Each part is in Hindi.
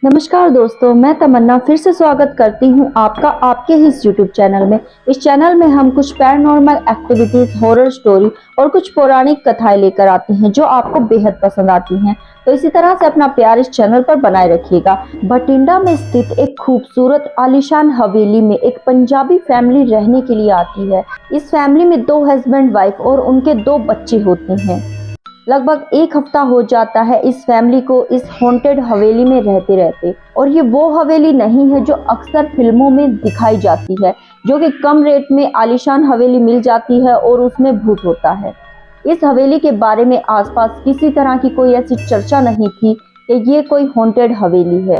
नमस्कार दोस्तों, मैं तमन्ना फिर से स्वागत करती हूँ आपका आपके ही इस यूट्यूब चैनल में। इस चैनल में हम कुछ पैरानॉर्मल एक्टिविटीज, हॉरर स्टोरी और कुछ पौराणिक कथाएं लेकर आते हैं जो आपको बेहद पसंद आती हैं। तो इसी तरह से अपना प्यार इस चैनल पर बनाए रखिएगा। भटिंडा में स्थित एक खूबसूरत आलीशान हवेली में एक पंजाबी फैमिली रहने के लिए आती है। इस फैमिली में 2 हस्बैंड वाइफ और उनके 2 बच्चे होते हैं। लगभग 1 हफ्ता हो जाता है इस फैमिली को इस हॉन्टेड हवेली में रहते रहते, और ये वो हवेली नहीं है जो अक्सर फिल्मों में दिखाई जाती है, जो कि कम रेट में आलीशान हवेली मिल जाती है और उसमें भूत होता है। इस हवेली के बारे में आसपास किसी तरह की कोई ऐसी चर्चा नहीं थी कि ये कोई हॉन्टेड हवेली है।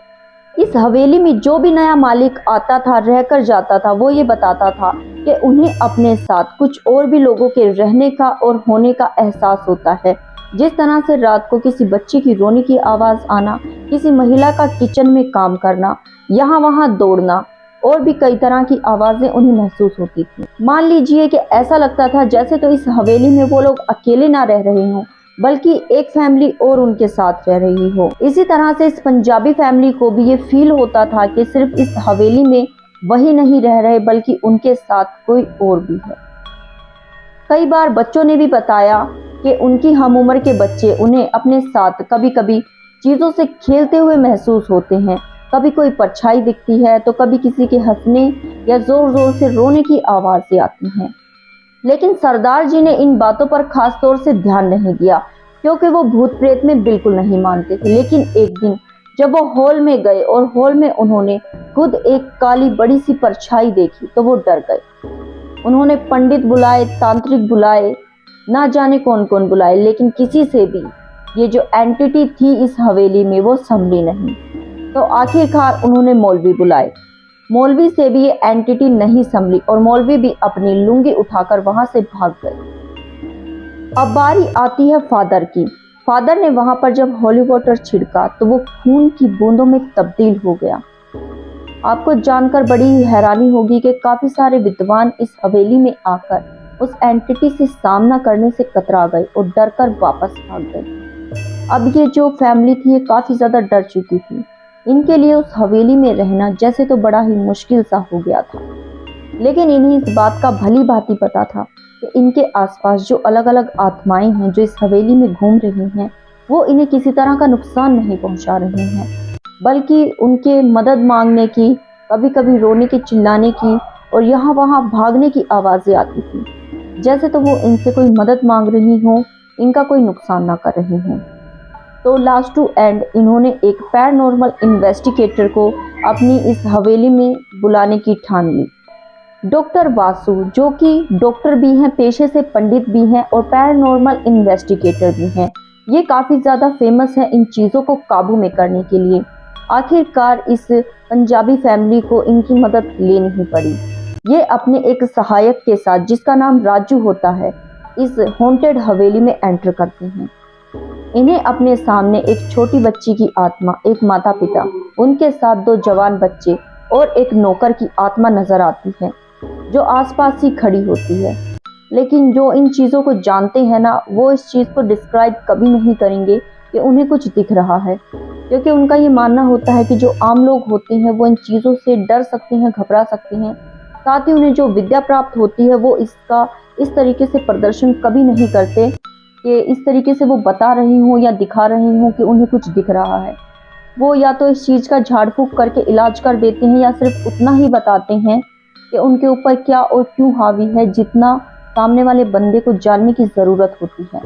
इस हवेली में जो भी नया मालिक आता था, रहकर जाता था, वो ये बताता था कि उन्हें अपने साथ कुछ और भी लोगों के रहने का और होने का एहसास होता है। जिस तरह से रात को किसी बच्चे की रोने की आवाज आना, किसी महिला का किचन में काम करना, यहाँ वहाँ दौड़ना और भी कई तरह की आवाजें उन्हें महसूस होती थी। मान लीजिए कि ऐसा लगता था जैसे तो इस हवेली में वो लोग अकेले ना रह रहे हों, बल्कि एक फैमिली और उनके साथ रह रही हो। इसी तरह से इस पंजाबी फैमिली को भी ये फील होता था कि सिर्फ इस हवेली में वही नहीं रह रहे, बल्कि उनके साथ कोई और भी है। कई बार बच्चों ने भी बताया कि उनकी हम उम्र के बच्चे उन्हें अपने साथ कभी कभी चीज़ों से खेलते हुए महसूस होते हैं। कभी कोई परछाई दिखती है तो कभी किसी के हंसने या जोर जोर से रोने की आवाज़ें आती हैं। लेकिन सरदार जी ने इन बातों पर खास तौर से ध्यान नहीं दिया, क्योंकि वो भूत प्रेत में बिल्कुल नहीं मानते थे। लेकिन एक दिन जब वो हॉल में गए और हॉल में उन्होंने खुद एक काली बड़ी सी परछाई देखी तो वो डर गए। उन्होंने पंडित बुलाए, तांत्रिक बुलाए, ना जाने कौन कौन बुलाए, लेकिन किसी से भी ये जो एंटिटी थी इस हवेली में वो संभली नहीं। तो आखिरकार उन्होंने मौलवी बुलाए। मौलवी से भी ये एंटिटी नहीं संभली और मौलवी भी अपनी लुंगी उठाकर वहां से भाग गए। अब बारी आती है फादर की। फादर ने वहां पर जब होली वाटर छिड़का तो वो खून की बूंदों में तब्दील हो गया। आपको जानकर बड़ी हैरानी होगी कि काफी सारे विद्वान इस हवेली में आकर उस एंटिटी से सामना करने से कतरा गए और डरकर वापस भाग गए। अब ये जो फैमिली थी ये काफी ज्यादा डर चुकी थी। इनके लिए उस हवेली में रहना जैसे तो बड़ा ही मुश्किल सा हो गया था। लेकिन इन्हें इस बात का भली भांति पता था कि इनके आसपास जो अलग अलग आत्माएं हैं जो इस हवेली में घूम रही हैं, वो इन्हें किसी तरह का नुकसान नहीं पहुंचा रही हैं, बल्कि उनके मदद मांगने की, कभी कभी रोने की, चिल्लाने की और यहाँ वहाँ भागने की आवाजें आती थी, जैसे तो वो इनसे कोई मदद मांग रही हो, इनका कोई नुकसान ना कर रही हो। तो लास्ट टू एंड इन्होंने एक पैरानॉर्मल इन्वेस्टिगेटर को अपनी इस हवेली में बुलाने की ठान ली। डॉक्टर वासु, जो कि डॉक्टर भी हैं, पेशे से पंडित भी हैं और पैरानॉर्मल इन्वेस्टिगेटर भी हैं। ये काफ़ी ज़्यादा फेमस है इन चीज़ों को काबू में करने के लिए। आखिरकार इस पंजाबी फैमिली को इनकी मदद लेनी ही पड़ी। ये अपने एक सहायक के साथ, जिसका नाम राजू होता है, इस हॉन्टेड हवेली में एंटर करते हैं। इन्हें अपने सामने एक छोटी बच्ची की आत्मा, एक माता पिता, उनके साथ 2 जवान बच्चे और एक नौकर की आत्मा नजर आती है, जो आसपास ही खड़ी होती है। लेकिन जो इन चीज़ों को जानते हैं ना, वो इस चीज़ को डिस्क्राइब कभी नहीं करेंगे कि उन्हें कुछ दिख रहा है, क्योंकि उनका ये मानना होता है कि जो आम लोग होते हैं वो इन चीज़ों से डर सकते हैं, घबरा सकते हैं। साथ ही उन्हें जो विद्या प्राप्त होती है वो इसका इस तरीके से प्रदर्शन कभी नहीं करते कि इस तरीके से वो बता रही हूँ या दिखा रही हूँ कि उन्हें कुछ दिख रहा है। वो या तो इस चीज़ का झाड़ फूक करके इलाज कर देते हैं, या सिर्फ उतना ही बताते हैं कि उनके ऊपर क्या और क्यों हावी है, जितना सामने वाले बंदे को जानने की ज़रूरत होती है।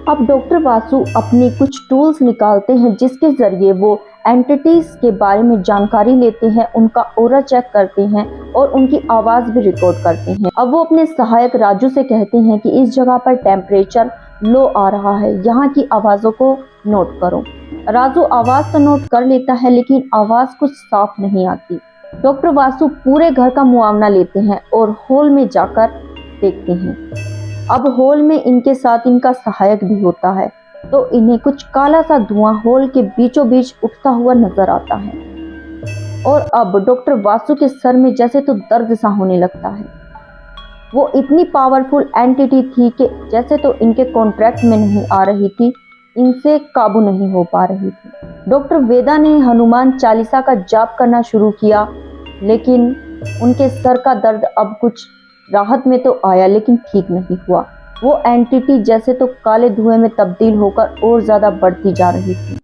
अब डॉक्टर वासु अपनी कुछ टूल्स निकालते हैं जिसके ज़रिए वो एंटिटीज के बारे में जानकारी लेते हैं, उनका ऑरा चेक करते हैं और उनकी आवाज़ भी रिकॉर्ड करते हैं। अब वो अपने सहायक राजू से कहते हैं कि इस जगह पर टेम्परेचर लो आ रहा है, यहाँ की आवाज़ों को नोट करो। राजू आवाज़ तो नोट कर लेता है, लेकिन आवाज़ कुछ साफ नहीं आती। डॉक्टर वासु पूरे घर का मुआवना लेते हैं और हॉल में जाकर देखते हैं। अब हॉल में इनके साथ इनका सहायक भी होता है, तो इन्हें कुछ काला सा धुआं हॉल के बीचों बीच उठता हुआ नजर आता है। और अब डॉक्टर वासु के सर में जैसे तो दर्द सा होने लगता है। वो इतनी पावरफुल एंटिटी थी कि जैसे तो इनके कॉन्ट्रैक्ट में नहीं आ रही थी, इनसे काबू नहीं हो पा रही थी। डॉक्टर वेदा ने हनुमान चालीसा का जाप करना शुरू किया, लेकिन उनके सर का दर्द अब कुछ राहत में तो आया, लेकिन ठीक नहीं हुआ। वो एंटिटी जैसे तो काले धुएं में तब्दील होकर और ज्यादा बढ़ती जा रही थी।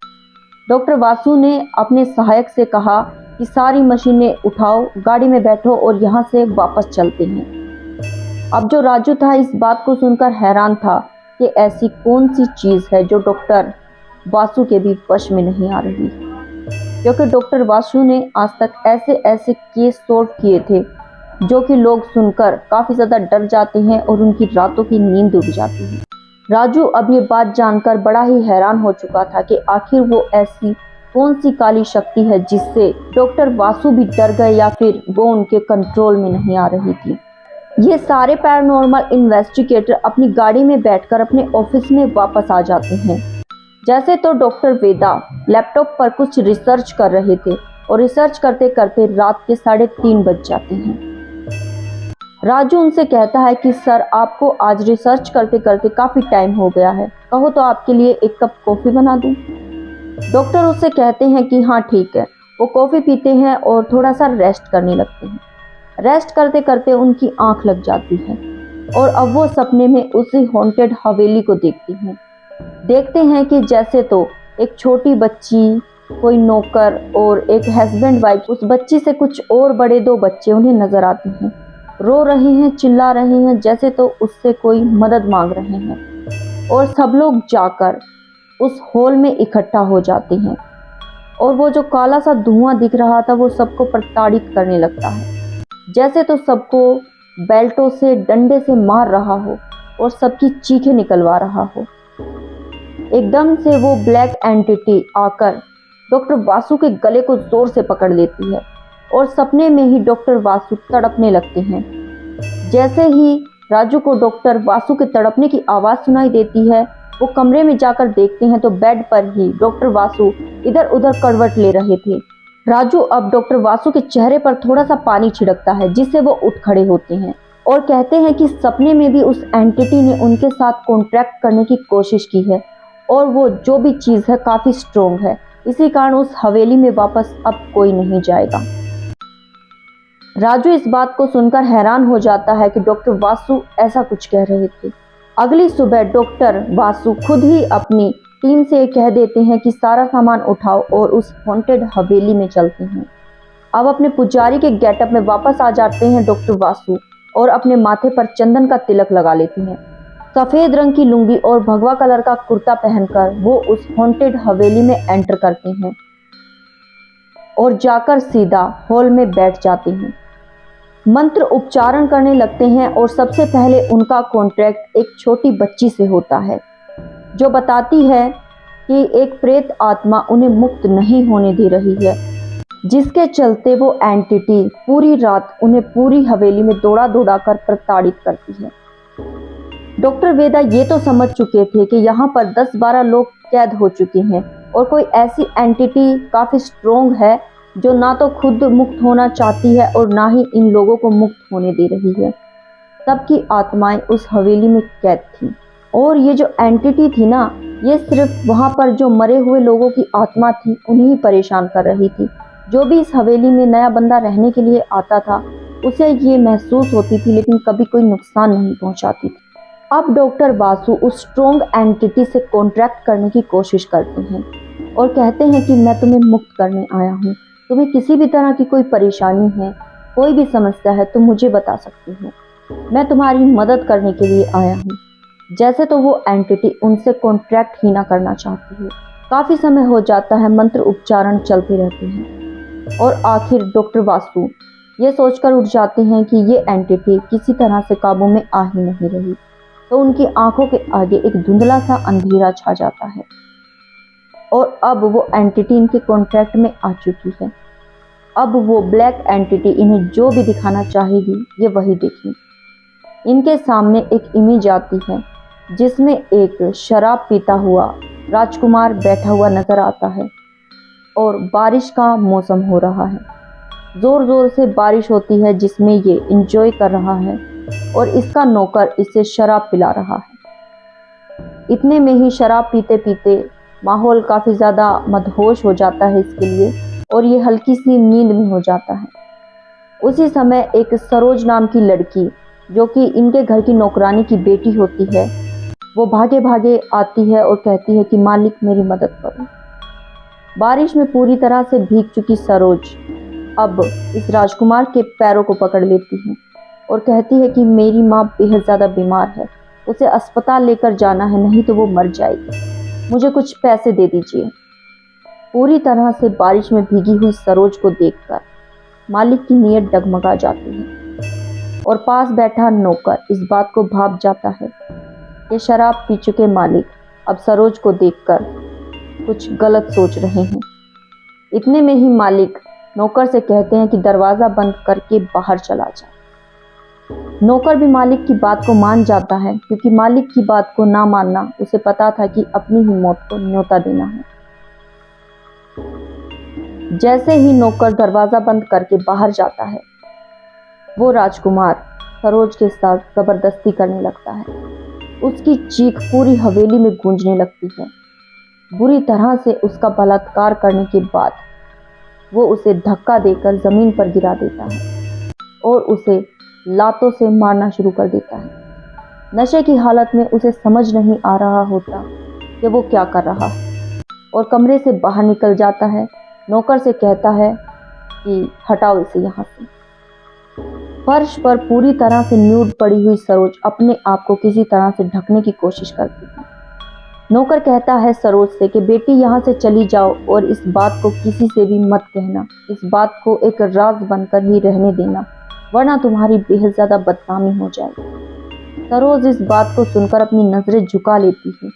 डॉक्टर वासु ने अपने सहायक से कहा कि सारी मशीनें उठाओ, गाड़ी में बैठो और यहाँ से वापस चलते हैं। अब जो राजू था इस बात को सुनकर हैरान था कि ऐसी कौन सी चीज है जो डॉक्टर वासु के भी वश में नहीं आ रही, क्योंकि डॉक्टर वासु ने आज तक ऐसे ऐसे केस सॉल्व किए थे जो कि लोग सुनकर काफी ज्यादा डर जाते हैं और उनकी रातों की नींद उड़ जाती है। राजू अब ये बात जानकर बड़ा ही हैरान हो चुका था कि आखिर वो ऐसी कौन सी काली शक्ति है जिससे डॉक्टर वासु भी डर गए या फिर वो उनके कंट्रोल में नहीं आ रही थी। ये सारे पैरानॉर्मल इन्वेस्टिगेटर अपनी गाड़ी में बैठकर अपने ऑफिस में वापस आ जाते हैं। जैसे तो डॉक्टर वेदा लैपटॉप पर कुछ रिसर्च कर रहे थे और रिसर्च करते करते रात के 3:30 बज जाते हैं। राजू उनसे कहता है कि सर, आपको आज रिसर्च करते करते काफी टाइम हो गया है, कहो तो आपके लिए एक कप कॉफी बना दूं। डॉक्टर उससे कहते हैं कि हाँ ठीक है। वो कॉफी पीते हैं और थोड़ा सा रेस्ट करने लगते हैं। रेस्ट करते करते उनकी आंख लग जाती है और अब वो सपने में उसी हॉन्टेड हवेली को देखती हैं। देखते हैं कि जैसे तो एक छोटी बच्ची, कोई नौकर और एक हस्बैंड वाइफ, उस बच्ची से कुछ और बड़े 2 बच्चे उन्हें नजर आते हैं। रो रहे हैं, चिल्ला रहे हैं, जैसे तो उससे कोई मदद मांग रहे हैं। और सब लोग जाकर उस हॉल में इकट्ठा हो जाते हैं और वो जो काला सा धुआं दिख रहा था वो सबको प्रताड़ित करने लगता है, जैसे तो सबको बेल्टों से, डंडे से मार रहा हो और सबकी चीखें निकलवा रहा हो। एकदम से वो ब्लैक एंटिटी आकर डॉक्टर वासु के गले को जोर से पकड़ लेती है और सपने में ही डॉक्टर वासु तड़पने लगते हैं। जैसे ही राजू को डॉक्टर वासु के तड़पने की आवाज सुनाई देती है, वो कमरे में जाकर देखते हैं तो बेड पर ही डॉक्टर वासु इधर उधर करवट ले रहे थे। राजू अब डॉक्टर वासु के चेहरे पर थोड़ा सा पानी छिड़कता है, जिससे वो उठ खड़े होते हैं और कहते हैं कि सपने में भी उस एंटिटी ने उनके साथ कॉन्ट्रैक्ट करने की कोशिश की है और वो जो भी चीज है काफी स्ट्रोंग है, इसी कारण उस हवेली में वापस अब कोई नहीं जाएगा। राजू इस बात को सुनकर हैरान हो जाता है कि डॉक्टर वासु ऐसा कुछ कह रहे थे। अगली सुबह डॉक्टर वासु खुद ही अपनी टीम से कह देते हैं कि सारा सामान उठाओ और उस हॉन्टेड हवेली में चलते हैं। अब अपने पुजारी के गेटअप में वापस आ जाते हैं डॉक्टर वासु और अपने माथे पर चंदन का तिलक लगा लेते हैं। सफेद रंग की लुंगी और भगवा कलर का कुर्ता पहनकर वो उस हॉन्टेड हवेली में एंटर करते हैं और जाकर सीधा हॉल में बैठ जाते हैं। मंत्र उच्चारण करने लगते हैं और सबसे पहले उनका कॉन्ट्रैक्ट एक छोटी बच्ची से होता है, जो बताती है कि एक प्रेत आत्मा उन्हें मुक्त नहीं होने दे रही है, जिसके चलते वो एंटिटी पूरी रात उन्हें पूरी हवेली में दौड़ा दौड़ा कर प्रताड़ित करती है। डॉक्टर वेदा ये तो समझ चुके थे कि यहाँ पर 10-12 लोग कैद हो चुके हैं और कोई ऐसी एंटिटी काफी स्ट्रोंग है जो ना तो खुद मुक्त होना चाहती है और ना ही इन लोगों को मुक्त होने दे रही है। सबकी आत्माएं उस हवेली में कैद थी और ये जो एंटिटी थी ना, ये सिर्फ वहां पर जो मरे हुए लोगों की आत्मा थी उन्हें ही परेशान कर रही थी। जो भी इस हवेली में नया बंदा रहने के लिए आता था उसे ये महसूस होती थी, लेकिन कभी कोई नुकसान नहीं पहुंचाती थी। अब डॉक्टर वासु उस स्ट्रोंग एंटिटी से कॉन्ट्रैक्ट करने की कोशिश करते हैं और कहते हैं कि मैं तुम्हें मुक्त करने आया हूँ। तुम्हें किसी भी तरह की कोई परेशानी है, कोई भी समस्या है तो मुझे बता सकती हो, मैं तुम्हारी मदद करने के लिए आया हूँ। जैसे तो वो एंटिटी उनसे कॉन्ट्रैक्ट ही ना करना चाहती है। काफी समय हो जाता है, मंत्र उच्चारण चलते रहते हैं और आखिर डॉक्टर वासु ये सोचकर उठ जाते हैं कि ये एंटिटी किसी तरह से काबू में आ ही नहीं रही, तो उनकी आंखों के आगे एक धुंधला सा अंधेरा छा जाता है और अब वो एंटिटी इनके कॉन्ट्रैक्ट में आ चुकी है। अब वो ब्लैक एंटिटी इन्हें जो भी दिखाना चाहेगी ये वही देखेंगे। इनके सामने एक इमेज आती है जिसमें एक शराब पीता हुआ राजकुमार बैठा हुआ नजर आता है और बारिश का मौसम हो रहा है। जोर जोर से बारिश होती है जिसमें ये एंजॉय कर रहा है और इसका नौकर इसे शराब पिला रहा है। इतने में ही शराब पीते पीते माहौल काफ़ी ज़्यादा मदहोश हो जाता है इसके लिए, और ये हल्की सी नींद में हो जाता है। उसी समय एक सरोज नाम की लड़की, जो कि इनके घर की नौकरानी की बेटी होती है, वो भागे भागे आती है और कहती है कि मालिक मेरी मदद करो। बारिश में पूरी तरह से भीग चुकी सरोज अब इस राजकुमार के पैरों को पकड़ लेती है और कहती है कि मेरी माँ बेहद ज़्यादा बीमार है, उसे अस्पताल लेकर जाना है, नहीं तो वो मर जाएगी, मुझे कुछ पैसे दे दीजिए। पूरी तरह से बारिश में भीगी हुई सरोज को देखकर मालिक की नीयत डगमगा जाती है और पास बैठा नौकर इस बात को भाप जाता है कि शराब पी चुके मालिक अब सरोज को देखकर कुछ गलत सोच रहे हैं। इतने में ही मालिक नौकर से कहते हैं कि दरवाज़ा बंद करके बाहर चला जा। नौकर भी मालिक की बात को मान जाता है, क्योंकि मालिक की बात को ना मानना उसे पता था कि अपनी ही मौत को न्योता देना है। जैसे ही नौकर दरवाज़ा बंद करके बाहर जाता है, वो राजकुमार सरोज के साथ ज़बरदस्ती करने लगता है। उसकी चीख पूरी हवेली में गूंजने लगती है। बुरी तरह से उसका बलात्कार करने के बाद वो उसे धक्का देकर ज़मीन पर गिरा देता है और उसे लातों से मारना शुरू कर देता है। नशे की हालत में उसे समझ नहीं आ रहा होता कि वो क्या कर रहा है, और कमरे से बाहर निकल जाता है। नौकर से कहता है कि हटाओ इसे यहाँ से। फर्श पर पूरी तरह से न्यूड पड़ी हुई सरोज अपने आप को किसी तरह से ढकने की कोशिश करती है। नौकर कहता है सरोज से कि बेटी यहाँ से चली जाओ और इस बात को किसी से भी मत कहना, इस बात को एक राज बनकर ही रहने देना, वरना तुम्हारी बेहद ज़्यादा बदनामी हो जाएगी। सरोज इस बात को सुनकर अपनी नज़रें झुका लेती है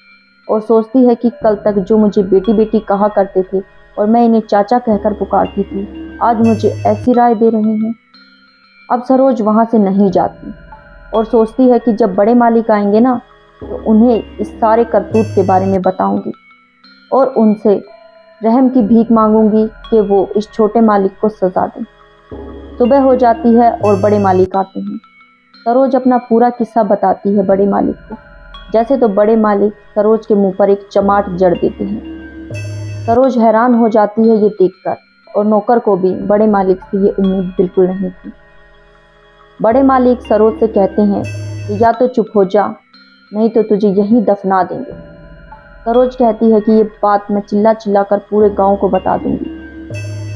और सोचती है कि कल तक जो मुझे बेटी बेटी कहा करते थे और मैं इन्हें चाचा कहकर पुकारती थी, आज मुझे ऐसी राय दे रहे हैं। अब सरोज वहाँ से नहीं जाती और सोचती है कि जब बड़े मालिक आएंगे ना, तो उन्हें इस सारे करतूत के बारे में बताऊंगी और उनसे रहम की भीख मांगूंगी कि वो इस छोटे मालिक को सजा दें। सुबह हो जाती है और बड़े मालिक आते हैं। सरोज अपना पूरा किस्सा बताती है बड़े मालिक को। जैसे तो बड़े मालिक सरोज के मुंह पर एक चमाट जड़ देते हैं। सरोज हैरान हो जाती है ये देखकर, और नौकर को भी बड़े मालिक से ये उम्मीद बिल्कुल नहीं थी। बड़े मालिक सरोज से कहते हैं कि या तो चुप हो जा, नहीं तो तुझे यहीं दफना देंगे। सरोज कहती है कि ये बात मैं चिल्ला चिल्ला कर पूरे गांव को बता दूंगी,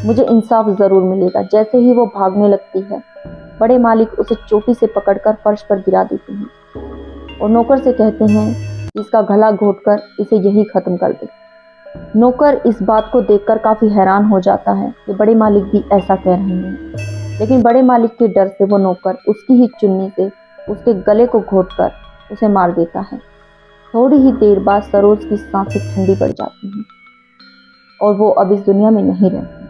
मुझे इंसाफ ज़रूर मिलेगा। जैसे ही वो भागने लगती है, बड़े मालिक उसे चोटी से पकड़कर फर्श पर गिरा देते हैं और नौकर से कहते हैं कि इसका गला घोंटकर इसे यही ख़त्म कर दे। नौकर इस बात को देखकर काफ़ी हैरान हो जाता है कि बड़े मालिक भी ऐसा कह रहे हैं, लेकिन बड़े मालिक के डर से वो नौकर उसकी ही चुन्नी से उसके गले को घोंटकर उसे मार देता है। थोड़ी ही देर बाद सरोज की सांसें ठंडी पड़ जाती हैं और वो अब इस दुनिया में नहीं रहती।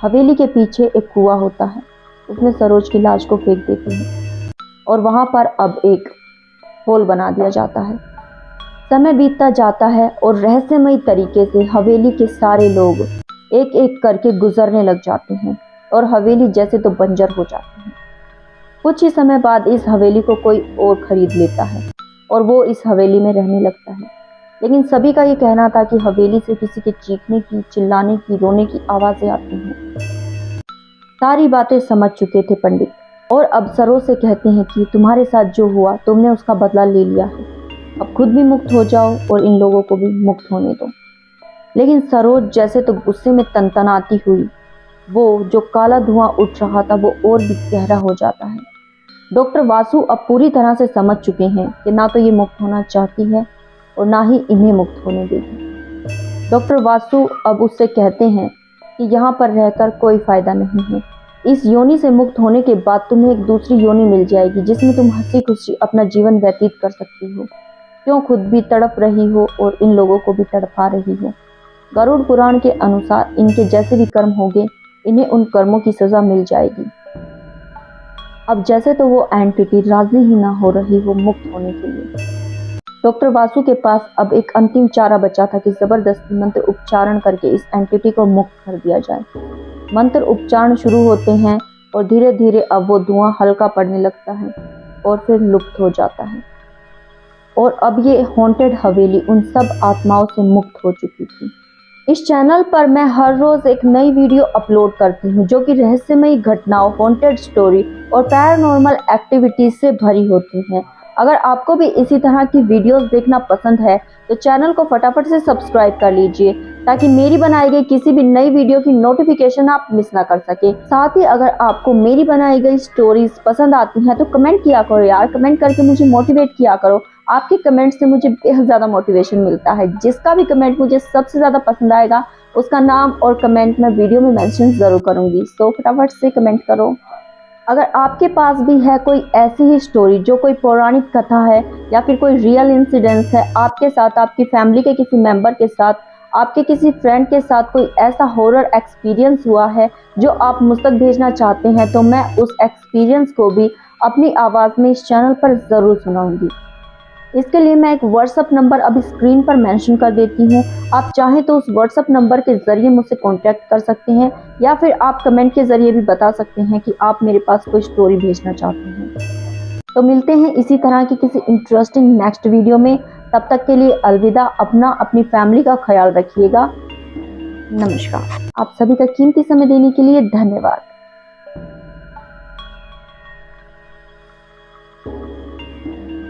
हवेली के पीछे एक कुआं होता है, उसमें सरोज की लाश को फेंक देती है और वहाँ पर अब एक होल बना दिया जाता है। समय बीतता जाता है और रहस्यमयी तरीके से हवेली के सारे लोग एक एक करके गुजरने लग जाते हैं और हवेली जैसे तो बंजर हो जाती है। कुछ ही समय बाद इस हवेली को कोई और खरीद लेता है और वो इस हवेली में रहने लगता है। लेकिन सभी का ये कहना था कि हवेली से किसी के चीखने की, चिल्लाने की, रोने की आवाज़ें आती हैं। सारी बातें समझ चुके थे पंडित, और अब सरोज से कहते हैं कि तुम्हारे साथ जो हुआ तुमने उसका बदला ले लिया है, अब खुद भी मुक्त हो जाओ और इन लोगों को भी मुक्त होने दो। लेकिन सरोज जैसे तो गुस्से में तनतनाती हुई, वो जो काला धुआं उठ रहा था वो और भी गहरा हो जाता है। डॉक्टर वासु अब पूरी तरह से समझ चुके हैं कि ना तो ये मुक्त होना चाहती है और ना ही इन्हें मुक्त होने देगी। डॉक्टर वासु अब उससे कहते हैं कि यहाँ पर रहकर कोई फायदा नहीं है। इस योनि से मुक्त होने के बाद तुम्हें एक दूसरी योनि मिल जाएगी जिसमें तुम हंसी खुशी अपना जीवन व्यतीत कर सकती हो। क्यों खुद भी तड़प रही हो और इन लोगों को भी तड़पा रही हो। गरुड़ पुराण के अनुसार इनके जैसे भी कर्म होंगे, इन्हें उन कर्मों की सजा मिल जाएगी। अब जैसे तो वो एंटिटी राजी ही ना हो रही हो मुक्त होने के लिए। डॉक्टर वासु के पास अब एक अंतिम चारा बचा था कि जबरदस्ती मंत्र उच्चारण करके इस एंटिटी को मुक्त कर दिया जाए। मंत्र उच्चारण शुरू होते हैं और धीरे धीरे अब वो धुआं हल्का पड़ने लगता है और फिर लुप्त हो जाता है। और अब ये हॉन्टेड हवेली उन सब आत्माओं से मुक्त हो चुकी थी। इस चैनल पर मैं हर रोज एक नई वीडियो अपलोड करती हूँ जो कि रहस्यमयी घटनाओं, हॉन्टेड स्टोरी और पैरानॉर्मल एक्टिविटीज से भरी होती हैं। अगर आपको भी इसी तरह की वीडियोस देखना पसंद है तो चैनल को फटाफट से सब्सक्राइब कर लीजिए ताकि मेरी बनाई गई किसी भी नई वीडियो की नोटिफिकेशन आप मिस ना कर सके। साथ ही अगर आपको मेरी बनाई गई स्टोरीज पसंद आती हैं तो कमेंट किया करो यार, कमेंट करके मुझे मोटिवेट किया करो। आपके कमेंट से मुझे बेहद ज़्यादा मोटिवेशन मिलता है। जिसका भी कमेंट मुझे सबसे ज़्यादा पसंद आएगा उसका नाम और कमेंट मैं वीडियो में मेंशन ज़रूर करूँगी। सो फटाफट से कमेंट करो। अगर आपके पास भी है कोई ऐसी ही स्टोरी जो कोई पौराणिक कथा है या फिर कोई रियल इंसिडेंस है आपके साथ, आपकी फैमिली के किसी मेंबर के साथ, आपके किसी फ्रेंड के साथ कोई ऐसा हॉरर एक्सपीरियंस हुआ है जो आप मुझ तक भेजना चाहते हैं तो मैं उस एक्सपीरियंस को भी अपनी आवाज़ में इस चैनल पर ज़रूर सुनाऊंगी। इसके लिए मैं एक व्हाट्सअप नंबर अभी स्क्रीन पर मेंशन कर देती हूँ। आप चाहें तो उस व्हाट्सअप नंबर के ज़रिए मुझसे कांटेक्ट कर सकते हैं या फिर आप कमेंट के ज़रिए भी बता सकते हैं कि आप मेरे पास कोई स्टोरी भेजना चाहते हैं। तो मिलते हैं इसी तरह की किसी इंटरेस्टिंग नेक्स्ट वीडियो में। तब तक के लिए अलविदा। अपनी फैमिली का ख्याल रखिएगा। नमस्कार। आप सभी का कीमती समय देने के लिए धन्यवाद।